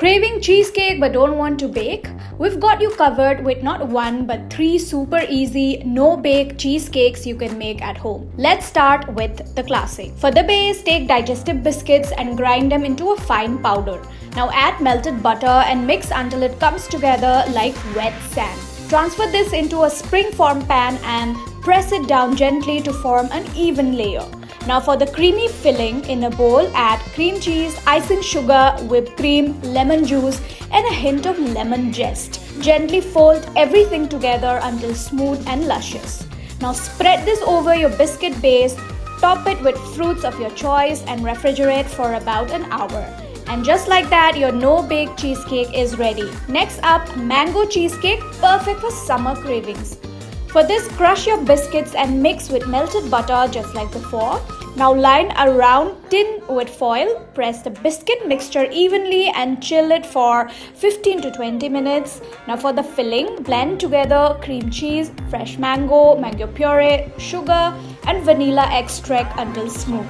Craving cheesecake but don't want to bake? We've got you covered with not one but 3 super easy no-bake cheesecakes you can make at home. Let's start with the classic. For the base, take digestive biscuits and grind them into a fine powder. Now add melted butter and mix until it comes together like wet sand. Transfer this into a spring-form pan and press it down gently to form an even layer. Now for the creamy filling, in a bowl add cream cheese, icing sugar, whipped cream, lemon juice and a hint of lemon zest. Gently fold everything together until smooth and luscious. Now spread this over your biscuit base, top it with fruits of your choice and refrigerate for about an hour. And just like that, your no-bake cheesecake is ready. Next up, mango cheesecake, perfect for summer cravings. For this, crush your biscuits and mix with melted butter just like before. Now line a round tin with foil, press the biscuit mixture evenly and chill it for 15 to 20 minutes. Now for the filling, blend together cream cheese, fresh mango, mango puree, sugar and vanilla extract until smooth.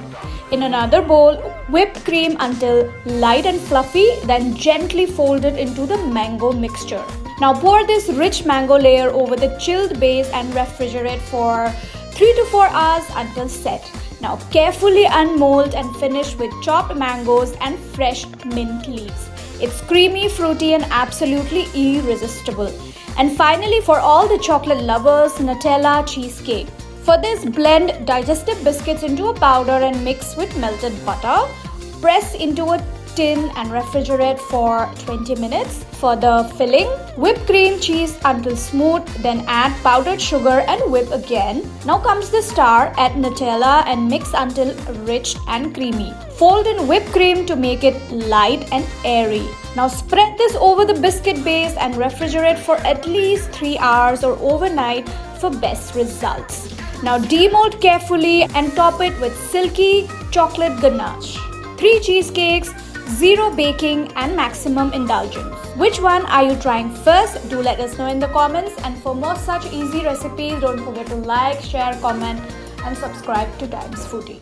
In another bowl, whip cream until light and fluffy, then gently fold it into the mango mixture. Now pour this rich mango layer over the chilled base and refrigerate for 3 to 4 hours until set. Now carefully unmold and finish with chopped mangoes and fresh mint leaves. It's creamy, fruity and absolutely irresistible. And finally, for all the chocolate lovers, Nutella Cheesecake. For this, blend digestive biscuits into a powder and mix with melted butter. Press into a tin and refrigerate for 20 minutes. For the filling, whip cream cheese until smooth, then add powdered sugar and whip again. Now comes the star, add Nutella and mix until rich and creamy. Fold in whipped cream to make it light and airy. Now spread this over the biscuit base and refrigerate for at least 3 hours or overnight for best results. Now demold carefully and top it with silky chocolate ganache. 3 cheesecakes, 0 baking and maximum indulgence. Which one are you trying first? Do let us know in the comments, and for more such easy recipes, don't forget to like, share, comment and subscribe to Times Foodie.